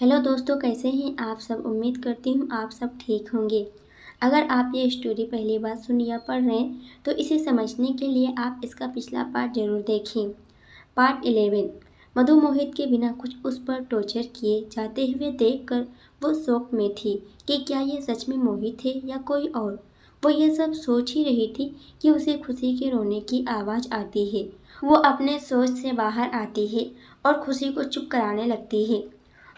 Hello दोस्तों, कैसे हैं आप सब। उम्मीद करती हूँ आप सब ठीक होंगे। अगर आप ये स्टोरी पहली बार सुन या पढ़ रहे हैं तो इसे समझने के लिए आप इसका पिछला पार्ट जरूर देखें। पार्ट 11। मधु मोहित के बिना कुछ उस पर टॉर्चर किए जाते हुए देखकर वो शौक में थी कि क्या ये सच में मोहित है या कोई और। वो ये सब सोच ही रही थी कि उसे खुशी के रोने की आवाज़ आती है। वो अपने सोच से बाहर आती है और खुशी को चुप कराने लगती है।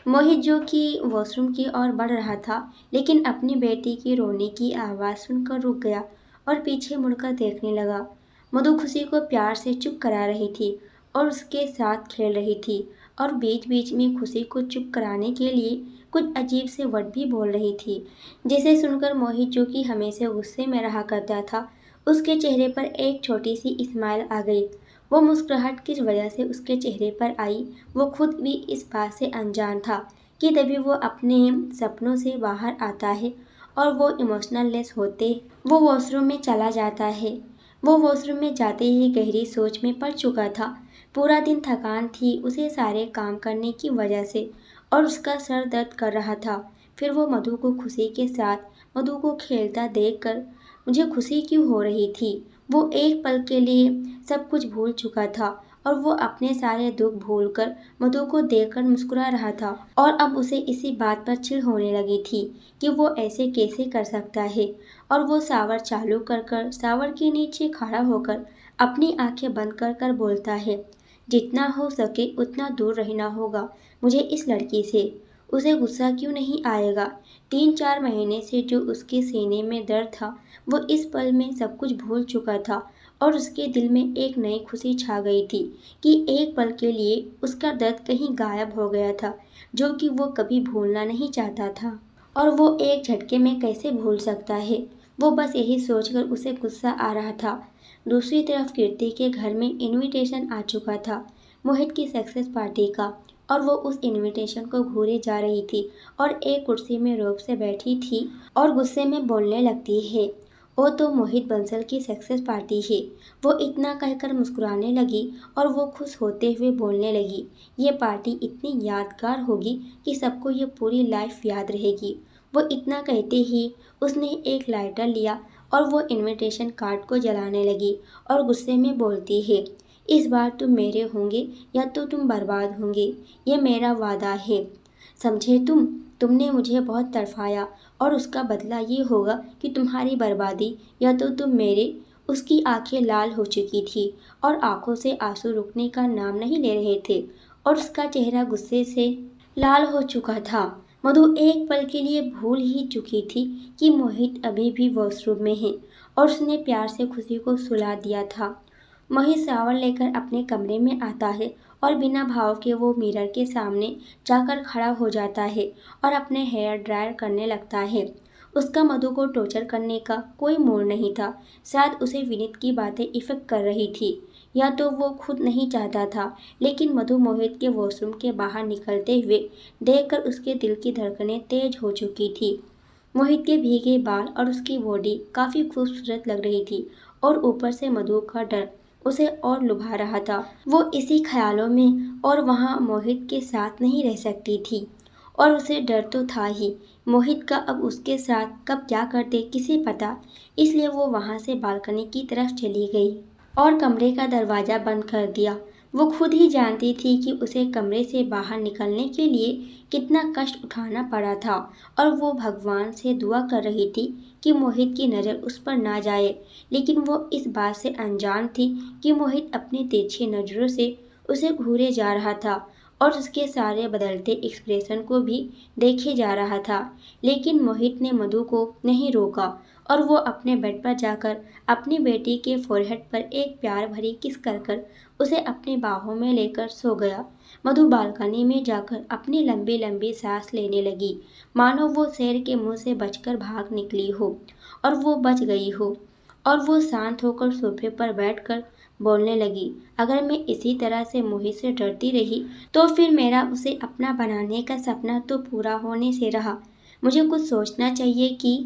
मोहित जो कि वॉशरूम की ओर बढ़ रहा था, लेकिन अपनी बेटी की रोने की आवाज़ सुनकर रुक गया और पीछे मुड़कर देखने लगा। मधु खुशी को प्यार से चुप करा रही थी और उसके साथ खेल रही थी और बीच बीच में खुशी को चुप कराने के लिए कुछ अजीब से वर्ड भी बोल रही थी, जिसे सुनकर मोहित जो कि हमेशा गुस्से में रहा करता था, उसके चेहरे पर एक छोटी सी स्माइल आ गई। वो मुस्कुराहट किस वजह से उसके चेहरे पर आई, वो खुद भी इस बात से अनजान था कि तभी वो अपने सपनों से बाहर आता है और वो इमोशनल लेस होते वो वॉशरूम में चला जाता है। वो वॉशरूम में जाते ही गहरी सोच में पड़ चुका था। पूरा दिन थकान थी उसे सारे काम करने की वजह से और उसका सर दर्द कर रहा था। फिर वो मधु को खुशी के साथ मधु को खेलता देखकर मुझे खुशी क्यों हो रही थी। वो एक पल के लिए सब कुछ भूल चुका था और वो अपने सारे दुख भूलकर मधु को देखकर मुस्कुरा रहा था और अब उसे इसी बात पर चिढ़ होने लगी थी कि वो ऐसे कैसे कर सकता है। और वो शावर चालू कर कर शावर के नीचे खड़ा होकर अपनी आंखें बंद कर कर बोलता है, जितना हो सके उतना दूर रहना होगा मुझे इस लड़की से। उसे गुस्सा क्यों नहीं आएगा। 3-4 महीने से जो उसके सीने में दर्द था वो इस पल में सब कुछ भूल चुका था और उसके दिल में एक नई खुशी छा गई थी कि एक पल के लिए उसका दर्द कहीं गायब हो गया था, जो कि वो कभी भूलना नहीं चाहता था। और वो एक झटके में कैसे भूल सकता है। वो बस यही सोचकर उसे गुस्सा आ रहा था। दूसरी तरफ कीर्ति के घर में इनविटेशन आ चुका था, मोहित की सक्सेस पार्टी का, और वो उस इनविटेशन को घूरे जा रही थी और एक कुर्सी में रोब से बैठी थी और गुस्से में बोलने लगती है, वो तो मोहित बंसल की सक्सेस पार्टी है। वो इतना कहकर मुस्कुराने लगी और वो खुश होते हुए बोलने लगी, ये पार्टी इतनी यादगार होगी कि सबको ये पूरी लाइफ याद रहेगी। वो इतना कहते ही उसने एक लाइटर लिया और वो इनविटेशन कार्ड को जलाने लगी और गुस्से में बोलती है, इस बार तुम मेरे होंगे या तो तुम बर्बाद होंगे, ये मेरा वादा है। समझे तुमने मुझे बहुत तड़फाया और उसका बदला ये होगा कि तुम्हारी बर्बादी या तो तुम मेरे। उसकी आंखें लाल हो चुकी थी और आंखों से आंसू रुकने का नाम नहीं ले रहे थे और उसका चेहरा गुस्से से लाल हो चुका था। मधु एक पल के लिए भूल ही चुकी थी कि मोहित अभी भी वॉशरूम में है और उसने प्यार से खुशी को सुला दिया था। मोहित शावर लेकर अपने कमरे में आता है और बिना भाव के वो मिरर के सामने जाकर खड़ा हो जाता है और अपने हेयर ड्रायर करने लगता है। उसका मधु को टॉर्चर करने का कोई मूड नहीं था। शायद उसे विनीत की बातें इफेक्ट कर रही थी या तो वो खुद नहीं चाहता था, लेकिन मधु मोहित के वॉशरूम के बाहर निकलते हुए देखकर उसके दिल की धड़कनें तेज हो चुकी थी। मोहित के भीगे बाल और उसकी बॉडी काफ़ी खूबसूरत लग रही थी और ऊपर से मधु का डर उसे और लुभा रहा था। वो इसी ख्यालों में और वहाँ मोहित के साथ नहीं रह सकती थी और उसे डर तो था ही, मोहित का अब उसके साथ कब क्या कर दे किसे पता। इसलिए वो वहाँ से बालकनी की तरफ चली गई और कमरे का दरवाज़ा बंद कर दिया। वो खुद ही जानती थी कि उसे कमरे से बाहर निकलने के लिए कितना कष्ट उठाना पड़ा था और वो भगवान से दुआ कर रही थी कि मोहित की नज़र उस पर ना जाए, लेकिन वो इस बात से अनजान थी कि मोहित अपनी तिरछी नज़रों से उसे घूरे जा रहा था और उसके सारे बदलते एक्सप्रेशन को भी देखे जा रहा था। लेकिन मोहित ने मधु को नहीं रोका और वो अपने बेड पर जाकर अपनी बेटी के फोरहेड पर एक प्यार भरी किस कर कर उसे अपनी बाहों में लेकर सो गया। मधु बालकनी में जाकर अपनी लंबी लंबी सांस लेने लगी, मानो वो शेर के मुंह से बचकर भाग निकली हो और वो बच गई हो। और वो शांत होकर सोफे पर बैठकर बोलने लगी, अगर मैं इसी तरह से मोहित से डरती रही तो फिर मेरा उसे अपना बनाने का सपना तो पूरा होने से रहा। मुझे कुछ सोचना चाहिए कि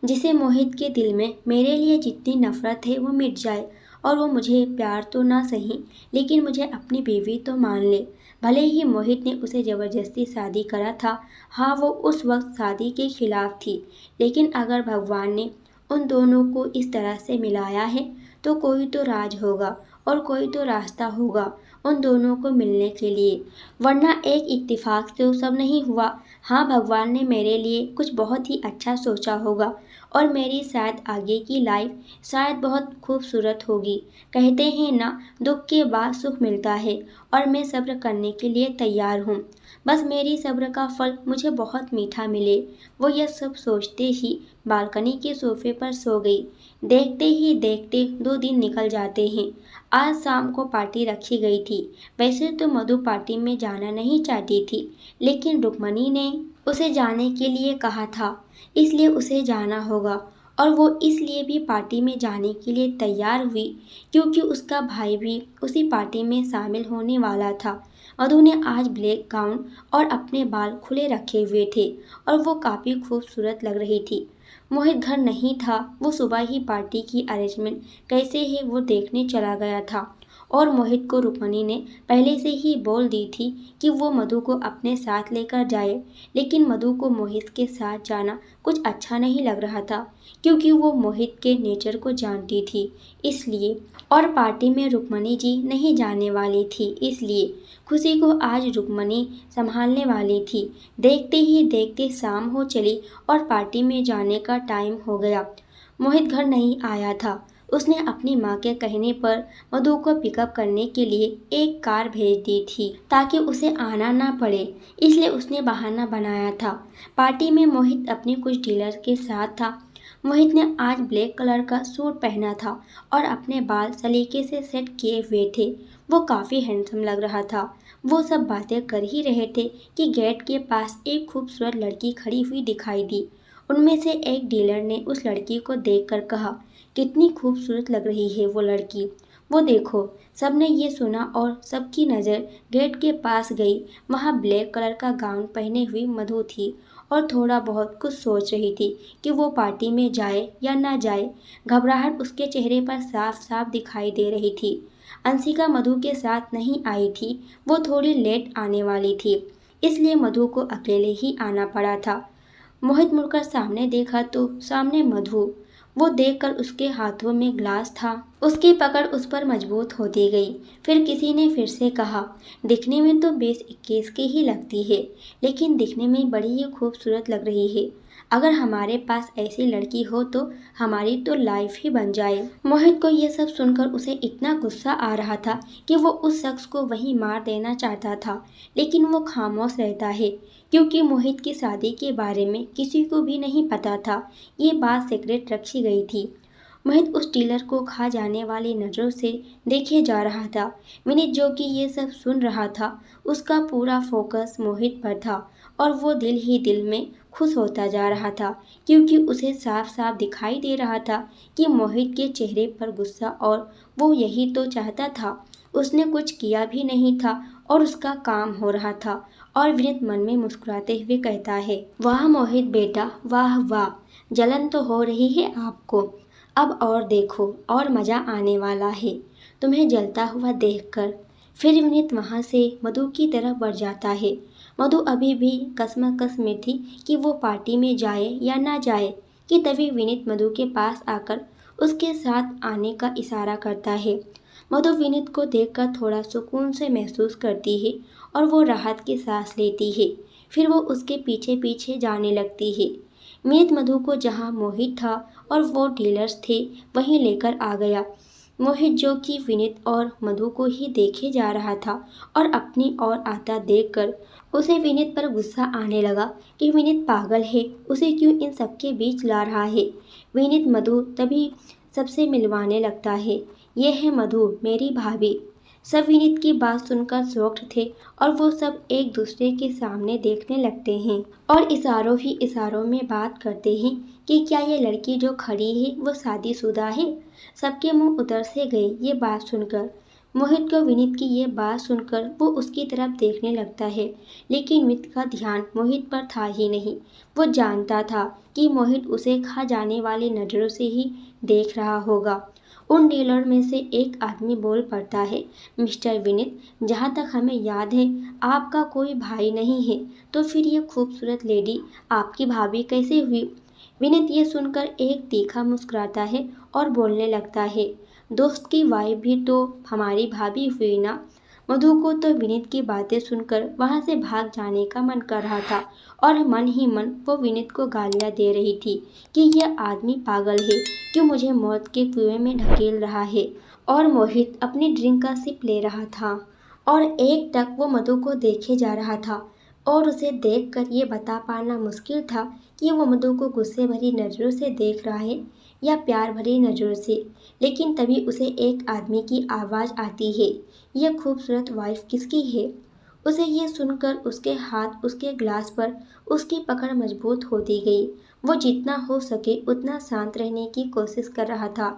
जिसे मोहित के दिल में मेरे लिए जितनी नफरत है वो मिट जाए और वो मुझे प्यार तो ना सही लेकिन मुझे अपनी बीवी तो मान ले। भले ही मोहित ने उसे ज़बरदस्ती शादी करा था, हाँ वो उस वक्त शादी के खिलाफ थी, लेकिन अगर भगवान ने उन दोनों को इस तरह से मिलाया है तो कोई तो राज होगा और कोई तो रास्ता होगा उन दोनों को मिलने के लिए, वरना एक इत्तेफाक से तो सब नहीं हुआ। हाँ, भगवान ने मेरे लिए कुछ बहुत ही अच्छा सोचा होगा और मेरी शायद आगे की लाइफ शायद बहुत खूबसूरत होगी। कहते हैं ना, दुख के बाद सुख मिलता है और मैं सब्र करने के लिए तैयार हूँ। बस मेरी सब्र का फल मुझे बहुत मीठा मिले। वो यह सब सोचते ही बालकनी के सोफे पर सो गई। देखते ही देखते 2 दिन निकल जाते हैं। आज शाम को पार्टी रखी गई थी। वैसे तो मधु पार्टी में जाना नहीं चाहती थी, लेकिन रुक्मणी ने उसे जाने के लिए कहा था, इसलिए उसे जाना होगा। और वो इसलिए भी पार्टी में जाने के लिए तैयार हुई क्योंकि उसका भाई भी उसी पार्टी में शामिल होने वाला था। मधु ने आज ब्लैक गाउन और अपने बाल खुले रखे हुए थे और वो काफ़ी खूबसूरत लग रही थी। मोहित घर नहीं था। वो सुबह ही पार्टी की अरेंजमेंट कैसे है वो देखने चला गया था और मोहित को रुक्मणी ने पहले से ही बोल दी थी कि वो मधु को अपने साथ लेकर जाए, लेकिन मधु को मोहित के साथ जाना कुछ अच्छा नहीं लग रहा था क्योंकि वो मोहित के नेचर को जानती थी, इसलिए। और पार्टी में रुक्मणी जी नहीं जाने वाली थी, इसलिए खुशी को आज रुक्मणी संभालने वाली थी। देखते ही देखते शाम हो चली और पार्टी में जाने का टाइम हो गया। मोहित घर नहीं आया था। उसने अपनी माँ के कहने पर मधु को पिकअप करने के लिए एक कार भेज दी थी ताकि उसे आना ना पड़े, इसलिए उसने बहाना बनाया था। पार्टी में मोहित अपने कुछ डीलर के साथ था। मोहित ने आज ब्लैक कलर का सूट पहना था और अपने बाल सलीके से सेट किए हुए थे। वो काफ़ी हैंडसम लग रहा था। वो सब बातें कर ही रहे थे कि गेट के पास एक खूबसूरत लड़की खड़ी हुई दिखाई दी। उनमें से एक डीलर ने उस लड़की को देखकर कहा, कितनी खूबसूरत लग रही है वो लड़की। वो देखो। सबने ये सुना और सबकी नज़र गेट के पास गई। वहाँ ब्लैक कलर का गाउन पहने हुई मधु थी और थोड़ा बहुत कुछ सोच रही थी कि वो पार्टी में जाए या ना जाए। घबराहट उसके चेहरे पर साफ साफ दिखाई दे रही थी। अंशिका मधु के साथ नहीं आई थी। वो थोड़ी लेट आने वाली थी, इसलिए मधु को अकेले ही आना पड़ा था। मोहित मुड़कर सामने देखा तो सामने मधु। वो देखकर उसके हाथों में ग्लास था। उसकी पकड़ उस पर मजबूत होती गई। फिर किसी ने फिर से कहा, दिखने में तो 20-21 की ही लगती है, लेकिन दिखने में बड़ी ही खूबसूरत लग रही है। अगर हमारे पास ऐसी लड़की हो तो हमारी तो लाइफ ही बन जाए। मोहित को ये सब सुनकर उसे इतना गुस्सा आ रहा था कि वो उस शख्स को वहीं मार देना चाहता था, लेकिन वो खामोश रहता है क्योंकि मोहित की शादी के बारे में किसी को भी नहीं पता था। ये बात सीक्रेट रखी गई थी। मोहित उस डीलर को खा जाने वाली नज़रों से देखे जा रहा था। विनीत जो कि ये सब सुन रहा था, उसका पूरा फोकस मोहित पर था और वो दिल ही दिल में खुश होता जा रहा था क्योंकि उसे साफ साफ दिखाई दे रहा था कि मोहित के चेहरे पर गुस्सा और वो यही तो चाहता था। उसने कुछ किया भी नहीं था और उसका काम हो रहा था। और विनीत मन में मुस्कुराते हुए कहता है, वाह मोहित बेटा, वाह वाह, जलन तो हो रही है आपको। अब और देखो, और मज़ा आने वाला है तुम्हें जलता हुआ देखकर। फिर विनीत वहाँ से मधु की तरफ बढ़ जाता है। मधु अभी भी कसमकस में थी कि वो पार्टी में जाए या ना जाए कि तभी विनीत मधु के पास आकर उसके साथ आने का इशारा करता है। मधु विनीत को देखकर थोड़ा सुकून से महसूस करती है और वो राहत की सांस लेती है। फिर वो उसके पीछे पीछे जाने लगती है। विनीत मधु को जहाँ मोहित था और वो डीलर्स थे वहीं लेकर आ गया। मोहित जो कि विनीत और मधु को ही देखे जा रहा था और अपनी ओर आता देखकर उसे विनीत पर गुस्सा आने लगा कि विनीत पागल है, उसे क्यों इन सबके बीच ला रहा है। विनीत मधु तभी सबसे मिलवाने लगता है। ये है मधु, मेरी भाभी। सब विनीत की बात सुनकर शॉक्ड थे और वो सब एक दूसरे के सामने देखने लगते हैं और इशारों ही इशारों में बात करते हैं कि क्या ये लड़की जो खड़ी है वो शादीशुदा है। सबके मुंह उधर से गए ये बात सुनकर। मोहित को विनीत की ये बात सुनकर वो उसकी तरफ देखने लगता है, लेकिन विनीत का ध्यान मोहित पर था ही नहीं। वो जानता था कि मोहित उसे खा जाने वाली नज़रों से ही देख रहा होगा उन डीलर में से एक आदमी बोल पड़ता है, मिस्टर विनीत, जहाँ तक हमें याद है आपका कोई भाई नहीं है, तो फिर ये खूबसूरत लेडी आपकी भाभी कैसे हुई? विनीत ये सुनकर एक तीखा मुस्कुराता है और बोलने लगता है, दोस्त की वाइफ भी तो हमारी भाभी हुई ना। मधु को तो विनीत की बातें सुनकर वहां से भाग जाने का मन कर रहा था और मन ही मन वो विनीत को गालियां दे रही थी कि यह आदमी पागल है, क्यों मुझे मौत के कुएं में ढकेल रहा है। और मोहित अपनी ड्रिंक का सिप ले रहा था और एक टक वो मधु को देखे जा रहा था और उसे देखकर ये बता पाना मुश्किल था कि वो मधु को गुस्से भरी नज़रों से देख रहा है या प्यार भरी नज़रों से। लेकिन तभी उसे एक आदमी की आवाज़ आती है, यह खूबसूरत वाइफ किसकी है? उसे ये सुनकर उसके हाथ उसके ग्लास पर उसकी पकड़ मजबूत होती गई। वो जितना हो सके उतना शांत रहने की कोशिश कर रहा था।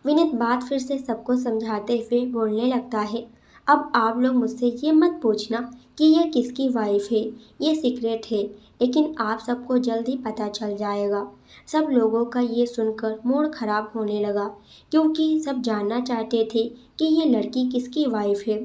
विनीत बात फिर से सबको समझाते हुए बोलने लगता है, अब आप लोग मुझसे ये मत पूछना कि ये किसकी वाइफ है, ये सीक्रेट है, लेकिन आप सबको जल्द ही पता चल जाएगा। सब लोगों का ये सुनकर मूड खराब होने लगा क्योंकि सब जानना चाहते थे कि ये लड़की किसकी वाइफ है।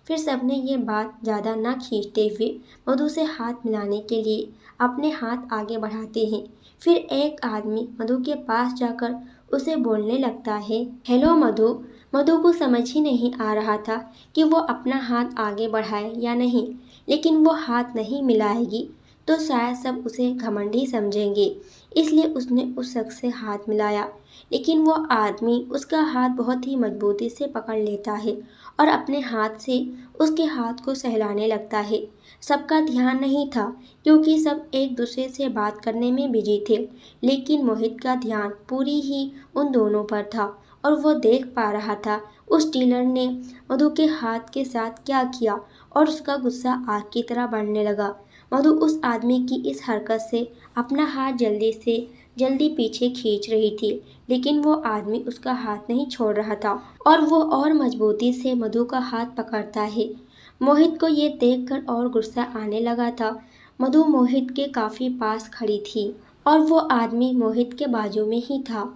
फिर सबने ये बात ज़्यादा ना खींचते हुए मधु से हाथ मिलाने के लिए अपने हाथ आगे बढ़ाते हैं। फिर एक आदमी मधु के पास जाकर उसे बोलने लगता है, हेलो मधु। मधु को समझ ही नहीं आ रहा था कि वो अपना हाथ आगे बढ़ाए या नहीं, लेकिन वो हाथ नहीं मिलाएगी तो शायद सब उसे घमंडी समझेंगे, इसलिए उसने उस शख्स से हाथ मिलाया। लेकिन वो आदमी उसका हाथ बहुत ही मजबूती से पकड़ लेता है और अपने हाथ से उसके हाथ को सहलाने लगता है। सबका ध्यान नहीं था क्योंकि सब एक दूसरे से बात करने में बिजी थे, लेकिन मोहित का ध्यान पूरी ही उन दोनों पर था और वो देख पा रहा था उस डीलर ने मधु के हाथ के साथ क्या किया और उसका गुस्सा आग की तरह बढ़ने लगा। मधु उस आदमी की इस हरकत से अपना हाथ जल्दी से जल्दी पीछे खींच रही थी, लेकिन वो आदमी उसका हाथ नहीं छोड़ रहा था और वो और मजबूती से मधु का हाथ पकड़ता है। मोहित को ये देखकर और गुस्सा आने लगा था। मधु मोहित के काफी पास खड़ी थी और वो आदमी मोहित के बाजू में ही था।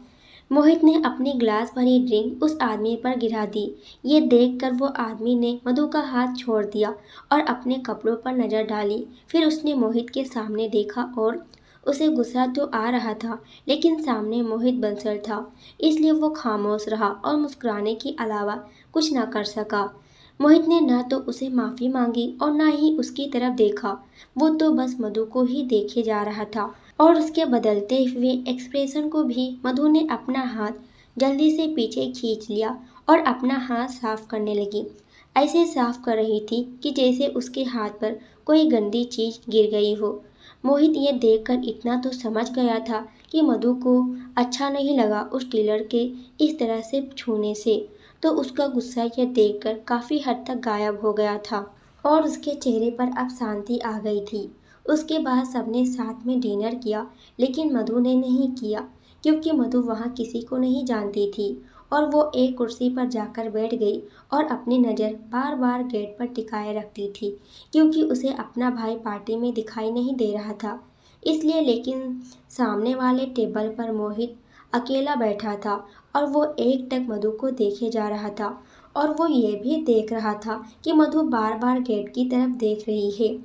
मोहित ने अपनी ग्लास भरी ड्रिंक उस आदमी पर गिरा दी। ये देखकर वो आदमी ने मधु का हाथ छोड़ दिया और अपने कपड़ों पर नजर डाली। फिर उसने मोहित के सामने देखा और उसे गुस्सा तो आ रहा था, लेकिन सामने मोहित बंसल था, इसलिए वो खामोश रहा और मुस्कुराने के अलावा कुछ ना कर सका। मोहित ने ना तो उसे माफ़ी मांगी और ना ही उसकी तरफ देखा। वो तो बस मधु को ही देखे जा रहा था और उसके बदलते हुए एक्सप्रेशन को भी मधु ने अपना हाथ जल्दी से पीछे खींच लिया और अपना हाथ साफ करने लगी। ऐसे साफ कर रही थी कि जैसे उसके हाथ पर कोई गंदी चीज गिर गई हो। मोहित ये देखकर इतना तो समझ गया था कि मधु को अच्छा नहीं लगा उस डीलर के इस तरह से छूने से, तो उसका गुस्सा यह देखकर काफी हद तक गायब हो गया था और उसके चेहरे पर अब शांति आ गई थी। उसके बाद सबने साथ में डिनर किया, लेकिन मधु ने नहीं किया क्योंकि मधु वहाँ किसी को नहीं जानती थी और वो एक कुर्सी पर जाकर बैठ गई और अपनी नज़र बार बार गेट पर टिकाए रखती थी क्योंकि उसे अपना भाई पार्टी में दिखाई नहीं दे रहा था, इसलिए। लेकिन सामने वाले टेबल पर मोहित अकेला बैठा था और वो एक टक मधु को देखे जा रहा था और वो ये भी देख रहा था कि मधु बार बार गेट की तरफ देख रही है।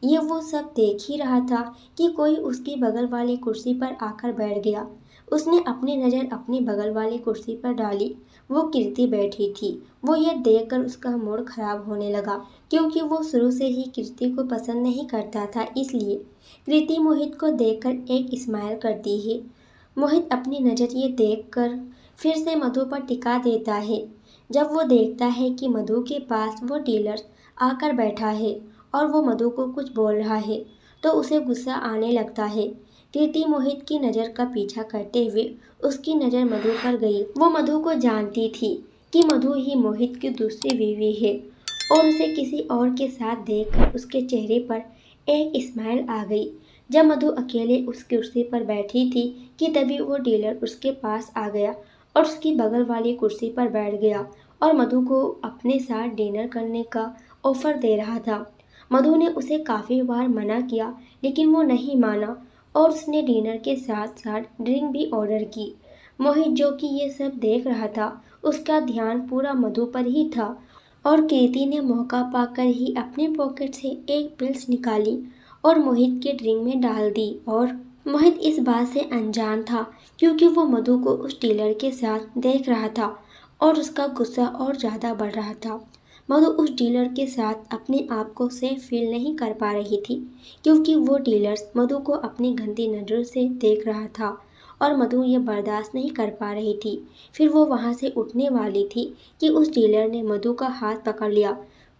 ये वो सब देख ही रहा था कि कोई उसकी बगल वाली कुर्सी पर आकर बैठ गया। उसने अपनी नज़र अपनी बगल वाली कुर्सी पर डाली। वो कीर्ति बैठी थी। वो ये देखकर उसका मूड खराब होने लगा क्योंकि वो शुरू से ही कीर्ति को पसंद नहीं करता था, इसलिए। कीर्ति मोहित को देखकर एक स्माइल करती है। मोहित अपनी नज़र ये देखकर फिर से मधु पर टिका देता है। जब वो देखता है कि मधु के पास वो डीलर आकर बैठा है और वो मधु को कुछ बोल रहा है, तो उसे गुस्सा आने लगता है। कीर्ति मोहित की नज़र का पीछा करते हुए उसकी नज़र मधु पर गई। वो मधु को जानती थी कि मधु ही मोहित की दूसरी बीवी है और उसे किसी और के साथ देखकर उसके चेहरे पर एक स्माइल आ गई। जब मधु अकेले उस कुर्सी पर बैठी थी कि तभी वो डीलर उसके पास आ गया और उसकी बगल वाली कुर्सी पर बैठ गया और मधु को अपने साथ डिनर करने का ऑफर दे रहा था। मधु ने उसे काफ़ी बार मना किया, लेकिन वो नहीं माना और उसने डिनर के साथ साथ ड्रिंक भी ऑर्डर की। मोहित, जो कि ये सब देख रहा था, उसका ध्यान पूरा मधु पर ही था और कृति ने मौका पाकर ही अपने पॉकेट से एक पिल्स निकाली और मोहित के ड्रिंक में डाल दी। और मोहित इस बात से अनजान था क्योंकि वो मधु को उस डीलर के साथ देख रहा था और उसका गुस्सा और ज़्यादा बढ़ रहा था। मधु उस डीलर के साथ अपने आप को सेफ फील नहीं कर पा रही थी क्योंकि वो डीलर मधु को अपनी गंदी नज़र से देख रहा था और मधु ये बर्दाश्त नहीं कर पा रही थी। फिर वो वहाँ से उठने वाली थी कि उस डीलर ने मधु का हाथ पकड़ लिया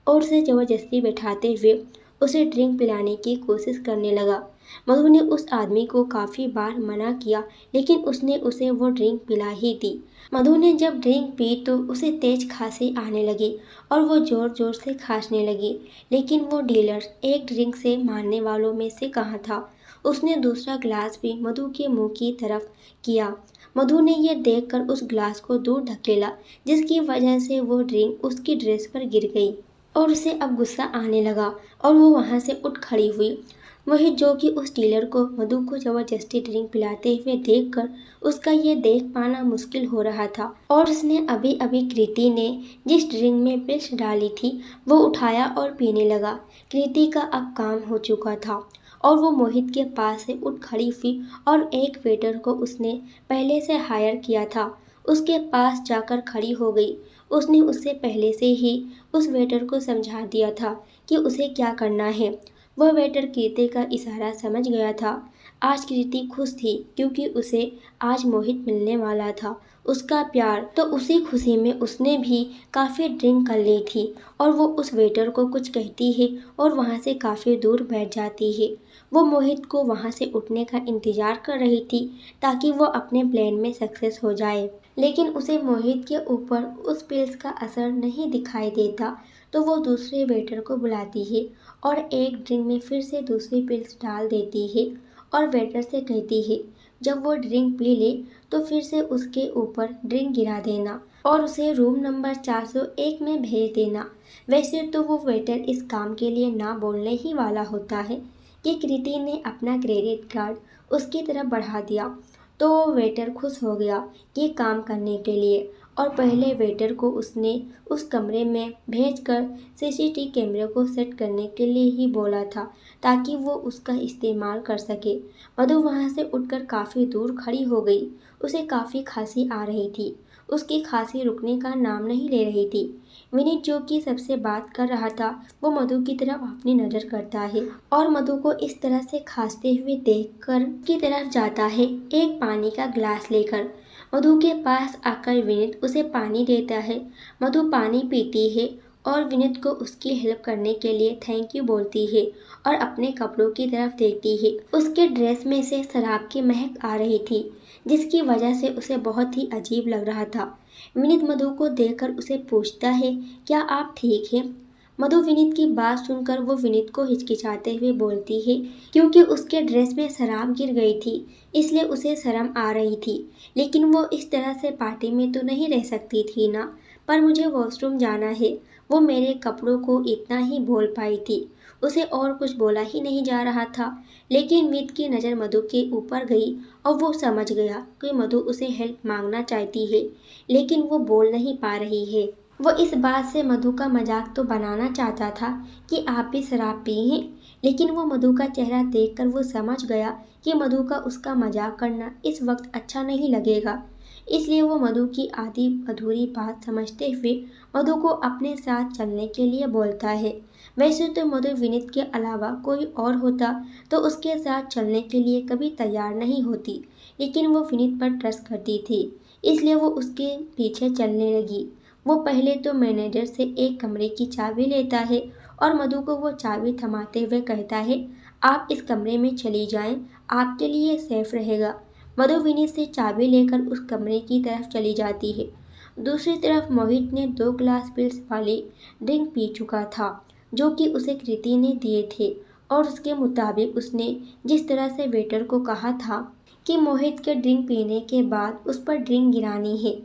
और उसे ज़बरदस्ती बैठाते हुए उसे ड्रिंक पिलाने की कोशिश करने लगा। मधु ने उस आदमी को काफ़ी बार मना किया लेकिन उसने उसे वो ड्रिंक पिला ही दी। मधु ने जब ड्रिंक पी तो उसे तेज खांसी आने लगी और वो ज़ोर ज़ोर से खांसने लगी। लेकिन वो डीलर एक ड्रिंक से मारने वालों में से कहाँ था। उसने दूसरा ग्लास भी मधु के मुंह की तरफ किया। मधु ने यह देखकर उस ग्लास को दूर धकेला जिसकी वजह से वो ड्रिंक उसकी ड्रेस पर गिर गई और उसे अब गुस्सा आने लगा और वो वहाँ से उठ खड़ी हुई। वही जो कि उस डीलर को मधु को जबरदस्ती ड्रिंक पिलाते हुए देखकर उसका ये देख पाना मुश्किल हो रहा था और उसने अभी अभी कृति ने जिस ड्रिंक में पिल्स डाली थी वो उठाया और पीने लगा। कृति का अब काम हो चुका था और वो मोहित के पास से उठ खड़ी हुई और एक वेटर को उसने पहले से हायर किया था उसके पास जाकर खड़ी हो गई। उसने उससे पहले से ही उस वेटर को समझा दिया था कि उसे क्या करना है। वह वेटर कृति का इशारा समझ गया था। आज कृति खुश थी क्योंकि उसे आज मोहित मिलने वाला था, उसका प्यार। तो उसी खुशी में उसने भी काफ़ी ड्रिंक कर ली थी और वो उस वेटर को कुछ कहती है और वहाँ से काफ़ी दूर बैठ जाती है। वो मोहित को वहाँ से उठने का इंतज़ार कर रही थी ताकि वो अपने प्लान में सक्सेस हो जाए। लेकिन उसे मोहित के ऊपर उस पिल्स का असर नहीं दिखाई देता तो वो दूसरे वेटर को बुलाती है और एक ड्रिंक में फिर से दूसरी पिल्स डाल देती है और वेटर से कहती है जब वो ड्रिंक पी ले तो फिर से उसके ऊपर ड्रिंक गिरा देना और उसे रूम नंबर 401 में भेज देना। वैसे तो वो वेटर इस काम के लिए ना बोलने ही वाला होता है कि कृति ने अपना क्रेडिट कार्ड उसकी तरफ बढ़ा दिया तो वो वेटर खुश हो गया ये काम करने के लिए और पहले वेटर को उसने उस कमरे में भेजकर सीसीटीवी कैमरे को सेट करने के लिए ही बोला था ताकि वो उसका इस्तेमाल कर सके। मधु वहाँ से उठकर काफ़ी दूर खड़ी हो गई। उसे काफ़ी खांसी आ रही थी। उसकी खांसी रुकने का नाम नहीं ले रही थी। विनीत जो कि सबसे बात कर रहा था वो मधु की तरफ अपनी नज़र करता है और मधु को इस तरह से खांसते हुए देखकर की तरफ जाता है एक पानी का ग्लास लेकर। मधु के पास आकर विनीत उसे पानी देता है। मधु पानी पीती है और विनीत को उसकी हेल्प करने के लिए थैंक यू बोलती है और अपने कपड़ों की तरफ देखती है। उसके ड्रेस में से शराब की महक आ रही थी जिसकी वजह से उसे बहुत ही अजीब लग रहा था। विनीत मधु को देखकर उसे पूछता है क्या आप ठीक हैं? मधु विनीत की बात सुनकर वो विनीत को हिचकिचाते हुए बोलती है क्योंकि उसके ड्रेस में शराब गिर गई थी इसलिए उसे शर्म आ रही थी। लेकिन वो इस तरह से पार्टी में तो नहीं रह सकती थी ना, पर मुझे वॉशरूम जाना है। वो मेरे कपड़ों को इतना ही बोल पाई थी। उसे और कुछ बोला ही नहीं जा रहा था। लेकिन विनीत की नज़र मधु के ऊपर गई और वो समझ गया कि मधु उसे हेल्प मांगना चाहती है लेकिन वो बोल नहीं पा रही है। वो इस बात से मधु का मजाक तो बनाना चाहता था कि आप भी शराब पी हैं, लेकिन वो मधु का चेहरा देखकर वो समझ गया कि मधु का उसका मजाक करना इस वक्त अच्छा नहीं लगेगा। इसलिए वो मधु की आधी अधूरी बात समझते हुए मधु को अपने साथ चलने के लिए बोलता है। वैसे तो मधु विनीत के अलावा कोई और होता तो उसके साथ चलने के लिए कभी तैयार नहीं होती, लेकिन वो विनीत पर ट्रस्ट करती थी इसलिए वो उसके पीछे चलने लगी। वो पहले तो मैनेजर से एक कमरे की चाबी लेता है और मधु को वो चाबी थमाते हुए कहता है आप इस कमरे में चली जाएं, आपके लिए सेफ रहेगा। मधु विनीत से चाबी लेकर उस कमरे की तरफ चली जाती है। दूसरी तरफ मोहित ने 2 ग्लास पिल्स वाली ड्रिंक पी चुका था जो कि उसे कृति ने दिए थे और उसके मुताबिक उसने जिस तरह से वेटर को कहा था कि मोहित के ड्रिंक पीने के बाद उस पर ड्रिंक गिरानी है,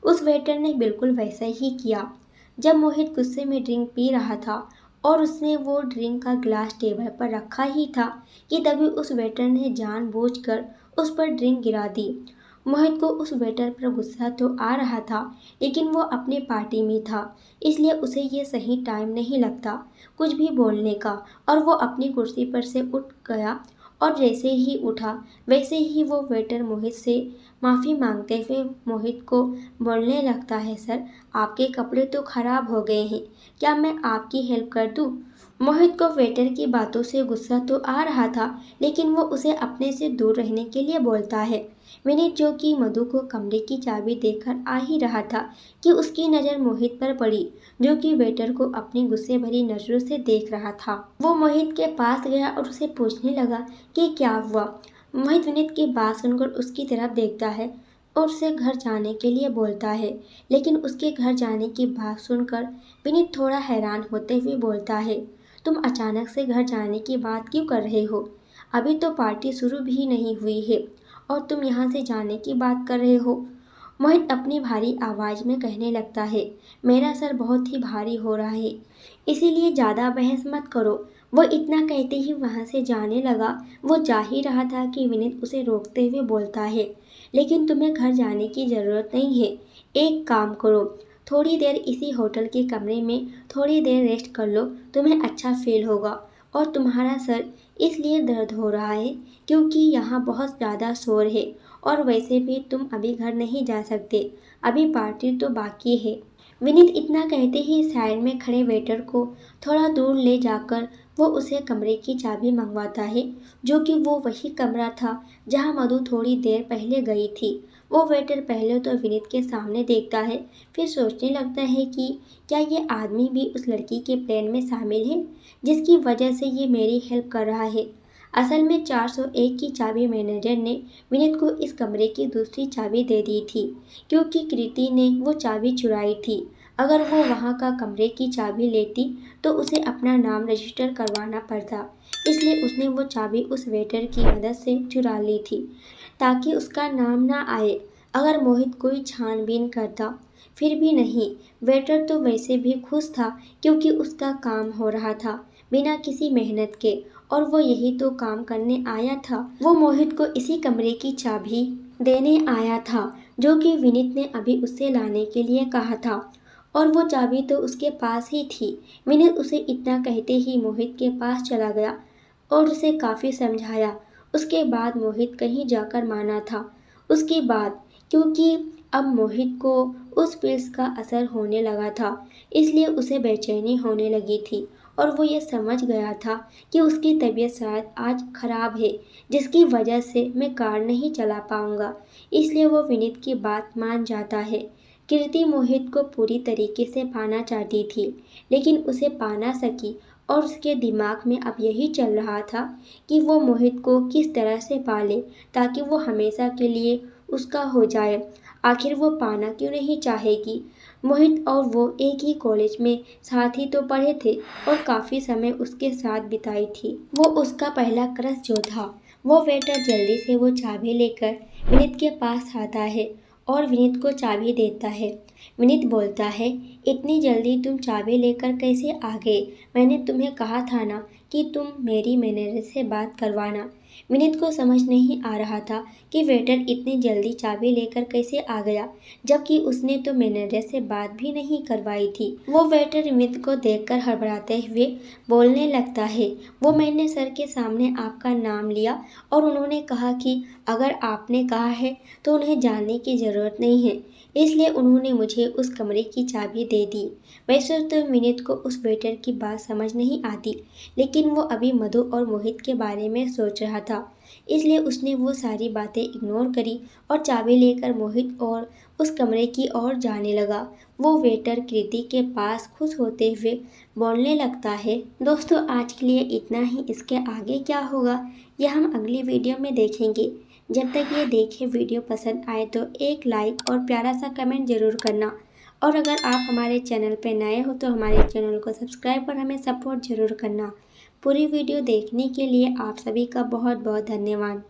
उस वेटर ने बिल्कुल वैसा ही किया। जब मोहित गुस्से में ड्रिंक पी रहा था और उसने वो ड्रिंक का ग्लास टेबल पर रखा ही था कि तभी उस वेटर ने जानबूझकर उस पर ड्रिंक गिरा दी। मोहित को उस वेटर पर गुस्सा तो आ रहा था, लेकिन वो अपने पार्टी में था, इसलिए उसे ये सही टाइम नहीं लगता कुछ भी बोलने का। और वो अपनी कुर्सी पर से उठ गया और जैसे ही उठा वैसे ही वो वेटर मोहित से माफ़ी मांगते हुए मोहित को बोलने लगता है, सर आपके कपड़े तो खराब हो गए हैं, क्या मैं आपकी हेल्प कर दूँ? मोहित को वेटर की बातों से गुस्सा तो आ रहा था, लेकिन वो उसे अपने से दूर रहने के लिए बोलता है। विनीत, जो कि मधु को कमरे की चाबी देकर आ ही रहा था, कि उसकी नज़र मोहित पर पड़ी, जो कि वेटर को अपनी गुस्से भरी नजरों से देख रहा था। वो मोहित के पास गया और उसे पूछने लगा कि क्या हुआ। मोहित विनीत की बात सुनकर उसकी तरफ देखता है और उसे घर जाने के लिए बोलता है, लेकिन उसके घर जाने की बात सुनकर विनीत थोड़ा हैरान होते हुए बोलता है, तुम अचानक से घर जाने की बात क्यों कर रहे हो? अभी तो पार्टी शुरू भी नहीं हुई है और तुम यहाँ से जाने की बात कर रहे हो। मोहित अपनी भारी आवाज़ में कहने लगता है, मेरा सर बहुत ही भारी हो रहा है, इसीलिए ज़्यादा बहस मत करो। वो इतना कहते ही वहाँ से जाने लगा। वो जा ही रहा था कि विनीत उसे रोकते हुए बोलता है, लेकिन तुम्हें घर जाने की ज़रूरत नहीं है। एक काम करो, थोड़ी देर इसी होटल के कमरे में थोड़ी देर रेस्ट कर लो, तुम्हें अच्छा फील होगा। और तुम्हारा सर इसलिए दर्द हो रहा है क्योंकि यहाँ बहुत ज़्यादा शोर है, और वैसे भी तुम अभी घर नहीं जा सकते, अभी पार्टी तो बाकी है। विनीत इतना कहते ही साइड में खड़े वेटर को थोड़ा दूर ले जाकर वो उसे कमरे की चाबी मंगवाता है, जो कि वो वही कमरा था जहाँ मधु थोड़ी देर पहले गई थी। वो वेटर पहले तो विनीत के सामने देखता है, फिर सोचने लगता है कि क्या ये आदमी भी उस लड़की के प्लान में शामिल है, जिसकी वजह से ये मेरी हेल्प कर रहा है। असल में 401 की चाबी मैनेजर ने विनीत को इस कमरे की दूसरी चाबी दे दी थी, क्योंकि कृति ने वो चाबी चुराई थी। अगर वो वहाँ का कमरे की चाबी लेती तो उसे अपना नाम रजिस्टर करवाना पड़ता, इसलिए उसने वो चाबी उस वेटर की मदद से चुरा ली थी, ताकि उसका नाम ना आए अगर मोहित कोई छानबीन करता। फिर भी नहीं, वेटर तो वैसे भी खुश था क्योंकि उसका काम हो रहा था बिना किसी मेहनत के, और वो यही तो काम करने आया था। वो मोहित को इसी कमरे की चाबी देने आया था, जो कि विनीत ने अभी उससे लाने के लिए कहा था, और वो चाबी तो उसके पास ही थी। विनीत उसे इतना कहते ही मोहित के पास चला गया और उसे काफ़ी समझाया। उसके बाद मोहित कहीं जाकर माना था उसकी बात, क्योंकि अब मोहित को उस पिल्स का असर होने लगा था, इसलिए उसे बेचैनी होने लगी थी, और वो ये समझ गया था कि उसकी तबीयत शायद आज खराब है, जिसकी वजह से मैं कार नहीं चला पाऊंगा। इसलिए वो विनीत की बात मान जाता है। कृति मोहित को पूरी तरीके से पाना चाहती थी, लेकिन उसे पा ना सकी, और उसके दिमाग में अब यही चल रहा था कि वो मोहित को किस तरह से पाले ताकि वो हमेशा के लिए उसका हो जाए। आखिर वो पाना क्यों नहीं चाहेगी? मोहित और वो एक ही कॉलेज में साथ ही तो पढ़े थे और काफ़ी समय उसके साथ बिताई थी। वो उसका पहला क्रश जो था। वो वेटर जल्दी से वो चाबी लेकर विनीत के पास आता है और विनीत को चाबी देता है। विनीत बोलता है, इतनी जल्दी तुम चाबी लेकर कैसे आ गए? मैंने तुम्हें कहा था ना कि तुम मेरी मैनेजर से बात करवाना। विनीत को समझ नहीं आ रहा था कि वेटर इतनी जल्दी चाबी लेकर कैसे आ गया, जबकि उसने तो मैनेजर से बात भी नहीं करवाई थी। वो वेटर विनीत को देखकर हड़बड़ाते हुए बोलने लगता है, वो मैंने सर के सामने आपका नाम लिया और उन्होंने कहा कि अगर आपने कहा है तो उन्हें जानने की ज़रूरत नहीं है, इसलिए उन्होंने मुझे उस कमरे की चाबी दे दी। वैसे तो विनीत को उस वेटर की बात समझ नहीं आती, लेकिन वो अभी मधु और मोहित के बारे में सोच रहा था, इसलिए उसने वो सारी बातें इग्नोर करी और चाबी लेकर मोहित और उस कमरे की ओर जाने लगा। वो वेटर कृति के पास खुश होते हुए बोलने लगता है। दोस्तों, आज के लिए इतना ही। इसके आगे क्या होगा यह हम अगली वीडियो में देखेंगे। जब तक ये देखे वीडियो पसंद आए तो एक लाइक और प्यारा सा कमेंट ज़रूर करना, और अगर आप हमारे चैनल पर नए हो तो हमारे चैनल को सब्सक्राइब और हमें सपोर्ट ज़रूर करना। पूरी वीडियो देखने के लिए आप सभी का बहुत बहुत धन्यवाद।